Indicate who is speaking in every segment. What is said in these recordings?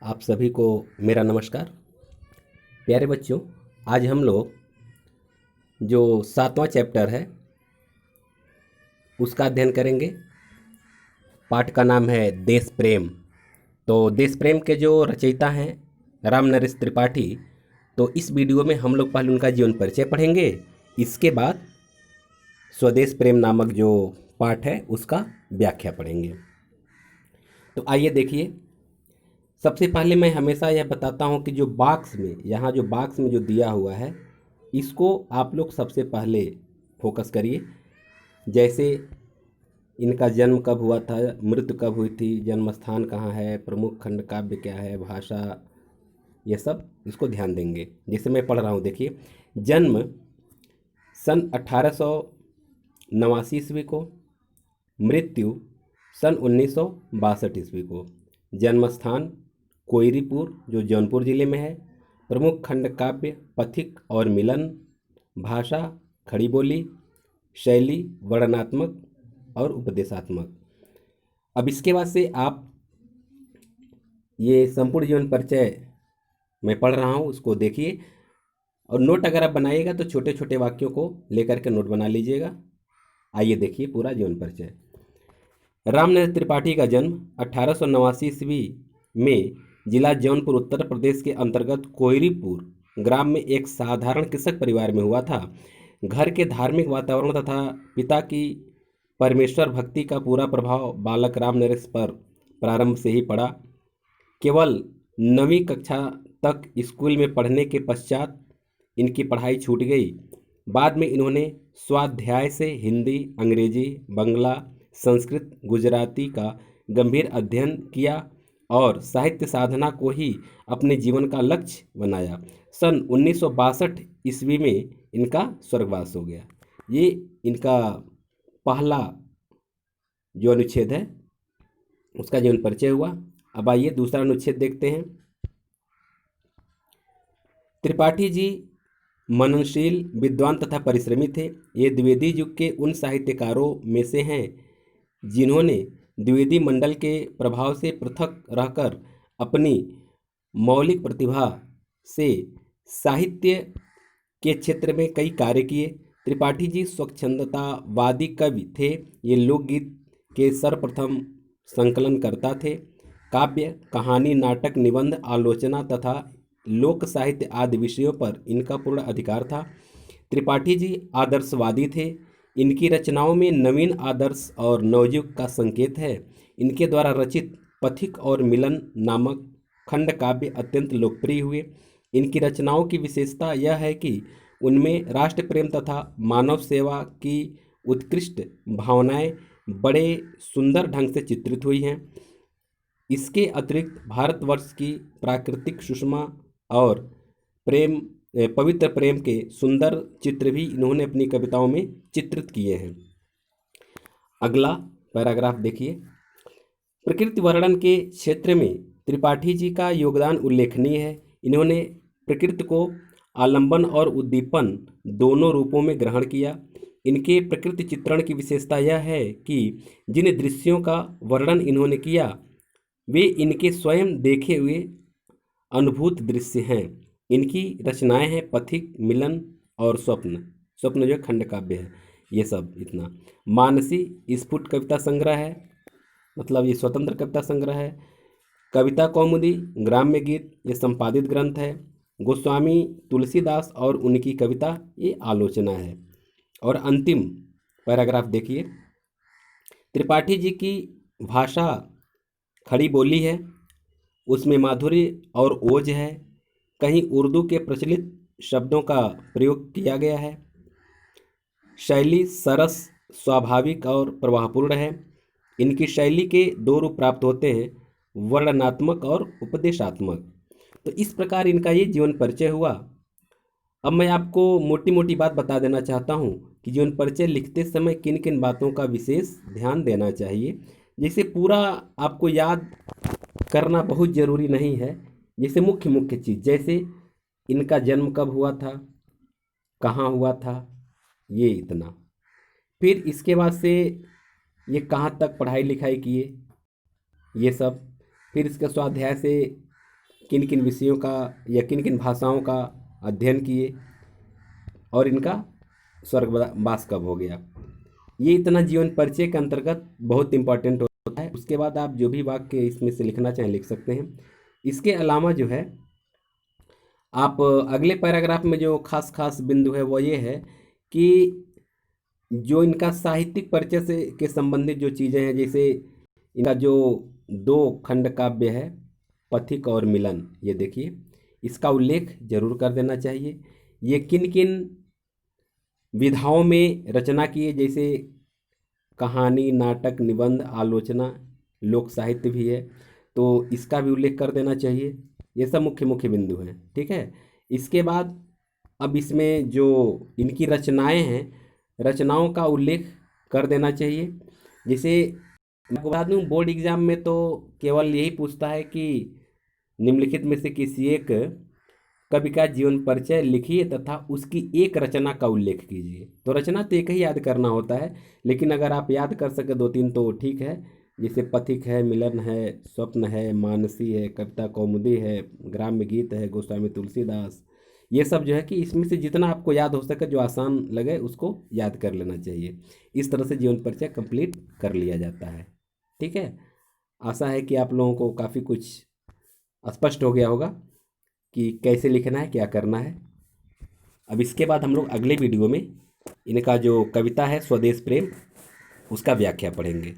Speaker 1: आप सभी को मेरा नमस्कार। प्यारे बच्चों, आज हम लोग जो 7वां चैप्टर है उसका अध्ययन करेंगे। पाठ का नाम है देश प्रेम। तो देश प्रेम के जो रचयिता हैं राम नरेश त्रिपाठी, तो इस वीडियो में हम लोग पहले उनका जीवन परिचय पढ़ेंगे। इसके बाद स्वदेश प्रेम नामक जो पाठ है उसका व्याख्या पढ़ेंगे। तो आइए देखिए, सबसे पहले मैं हमेशा यह बताता हूँ कि जो बॉक्स में यहाँ जो बॉक्स में जो दिया हुआ है इसको आप लोग सबसे पहले फोकस करिए। जैसे इनका जन्म कब हुआ था, मृत्यु कब हुई थी, जन्म स्थान कहाँ है, प्रमुख खंड काव्य क्या है, भाषा, ये सब इसको ध्यान देंगे। जैसे मैं पढ़ रहा हूँ, देखिए। जन्म सन 1889 ईस्वी को, मृत्यु सन 1962 ईस्वी को। जन्म स्थान कोयरीपुर जो जौनपुर जिले में है। प्रमुख खंड काव्य पथिक और मिलन। भाषा खड़ी बोली। शैली वर्णनात्मक और उपदेशात्मक। अब इसके बाद से आप ये संपूर्ण जीवन परिचय मैं पढ़ रहा हूँ उसको देखिए, और नोट अगर आप बनाइएगा तो छोटे छोटे वाक्यों को लेकर के नोट बना लीजिएगा। आइए देखिए पूरा जीवन परिचय। रामनरेश त्रिपाठी का जन्म 1889 ईस्वी में जिला जौनपुर उत्तर प्रदेश के अंतर्गत कोयरीपुर ग्राम में एक साधारण कृषक परिवार में हुआ था। घर के धार्मिक वातावरण तथा पिता की परमेश्वर भक्ति का पूरा प्रभाव बालक राम नरेश पर प्रारंभ से ही पड़ा। केवल 9वीं कक्षा तक स्कूल में पढ़ने के पश्चात इनकी पढ़ाई छूट गई। बाद में इन्होंने स्वाध्याय से हिंदी, अंग्रेजी, बंगला, संस्कृत, गुजराती का गंभीर अध्ययन किया और साहित्य साधना को ही अपने जीवन का लक्ष्य बनाया। सन 1962 ईस्वी में इनका स्वर्गवास हो गया। ये इनका पहला जो अनुच्छेद है उसका जीवन परिचय हुआ। अब आइए दूसरा अनुच्छेद देखते हैं। त्रिपाठी जी मननशील, विद्वान तथा परिश्रमी थे। ये द्विवेदी युग के उन साहित्यकारों में से हैं जिन्होंने द्विवेदी मंडल के प्रभाव से पृथक रहकर अपनी मौलिक प्रतिभा से साहित्य के क्षेत्र में कई कार्य किए। त्रिपाठी जी स्वच्छंदतावादी कवि थे। ये लोकगीत के सर्वप्रथम संकलनकर्ता थे। काव्य, कहानी, नाटक, निबंध, आलोचना तथा लोक साहित्य आदि विषयों पर इनका पूर्ण अधिकार था। त्रिपाठी जी आदर्शवादी थे। इनकी रचनाओं में नवीन आदर्श और नवयुग का संकेत है। इनके द्वारा रचित पथिक और मिलन नामक खंड काव्य अत्यंत लोकप्रिय हुए। इनकी रचनाओं की विशेषता यह है कि उनमें राष्ट्र प्रेम तथा मानव सेवा की उत्कृष्ट भावनाएं बड़े सुंदर ढंग से चित्रित हुई हैं। इसके अतिरिक्त भारतवर्ष की प्राकृतिक सुषमा और प्रेम पवित्र प्रेम के सुंदर चित्र भी इन्होंने अपनी कविताओं में चित्रित किए हैं। अगला पैराग्राफ देखिए। प्रकृति वर्णन के क्षेत्र में त्रिपाठी जी का योगदान उल्लेखनीय है। इन्होंने प्रकृति को आलंबन और उद्दीपन दोनों रूपों में ग्रहण किया। इनके प्रकृति चित्रण की विशेषता यह है कि जिन दृश्यों का वर्णन इन्होंने किया वे इनके स्वयं देखे हुए अनुभूत दृश्य हैं। इनकी रचनाएं हैं पथिक, मिलन और स्वप्न। स्वप्न जो खंड काव्य है, ये सब इतना। मानसी स्फुट कविता संग्रह है, मतलब ये स्वतंत्र कविता संग्रह है। कविता कौमुदी, ग्राम्य गीत, ये संपादित ग्रंथ है। गोस्वामी तुलसीदास और उनकी कविता, ये आलोचना है। और अंतिम पैराग्राफ देखिए। त्रिपाठी जी की भाषा खड़ी बोली है, उसमें माधुर्य और ओज है। कहीं उर्दू के प्रचलित शब्दों का प्रयोग किया गया है। शैली सरस, स्वाभाविक और प्रवाहपूर्ण है। इनकी शैली के दो रूप प्राप्त होते हैं, वर्णनात्मक और उपदेशात्मक। तो इस प्रकार इनका ये जीवन परिचय हुआ। अब मैं आपको मोटी मोटी बात बता देना चाहता हूँ कि जीवन परिचय लिखते समय किन किन बातों का विशेष ध्यान देना चाहिए। जैसे पूरा आपको याद करना बहुत ज़रूरी नहीं है, जैसे मुख्य मुख्य चीज़, जैसे इनका जन्म कब हुआ था, कहाँ हुआ था, ये इतना। फिर इसके बाद से ये कहाँ तक पढ़ाई लिखाई किए, ये सब। फिर इसके स्वाध्याय से किन किन विषयों का या किन किन भाषाओं का अध्ययन किए और इनका स्वर्गवास कब हो गया। ये इतना जीवन परिचय के अंतर्गत बहुत इंपॉर्टेंट होता है। उसके बाद आप जो भी वाक्य इसमें से लिखना चाहें लिख सकते हैं। इसके अलावा जो है आप अगले पैराग्राफ में जो खास खास बिंदु है वो ये है कि जो इनका साहित्यिक परिचय से के संबंधित जो चीज़ें हैं, जैसे इनका जो 2 खंड काव्य है पथिक और मिलन, ये देखिए इसका उल्लेख जरूर कर देना चाहिए। ये किन किन विधाओं में रचना किए, जैसे कहानी, नाटक, निबंध, आलोचना, लोक साहित्य भी है, तो इसका भी उल्लेख कर देना चाहिए। ये सब मुख्य मुख्य बिंदु हैं, ठीक है। इसके बाद अब इसमें जो इनकी रचनाएं हैं, रचनाओं का उल्लेख कर देना चाहिए। जैसे मैं आपको बता दूं, बोर्ड एग्जाम में तो केवल यही पूछता है कि निम्नलिखित में से किसी एक कवि का जीवन परिचय लिखिए तथा उसकी एक रचना का उल्लेख कीजिए। तो रचना तो एक ही याद करना होता है, लेकिन अगर आप याद कर सके 2-3 तो ठीक है। जैसे पथिक है, मिलन है, स्वप्न है, मानसी है, कविता कौमुदी है, ग्राम्य गीत है, गोस्वामी तुलसीदास, ये सब जो है कि इसमें से जितना आपको याद हो सके, जो आसान लगे उसको याद कर लेना चाहिए। इस तरह से जीवन परिचय कंप्लीट कर लिया जाता है, ठीक है। आशा है कि आप लोगों को काफ़ी कुछ स्पष्ट हो गया होगा कि कैसे लिखना है, क्या करना है। अब इसके बाद हम लोग अगले वीडियो में इनका जो कविता है स्वदेश प्रेम, उसका व्याख्या पढ़ेंगे।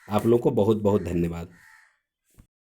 Speaker 1: आप लोगों को बहुत बहुत धन्यवाद।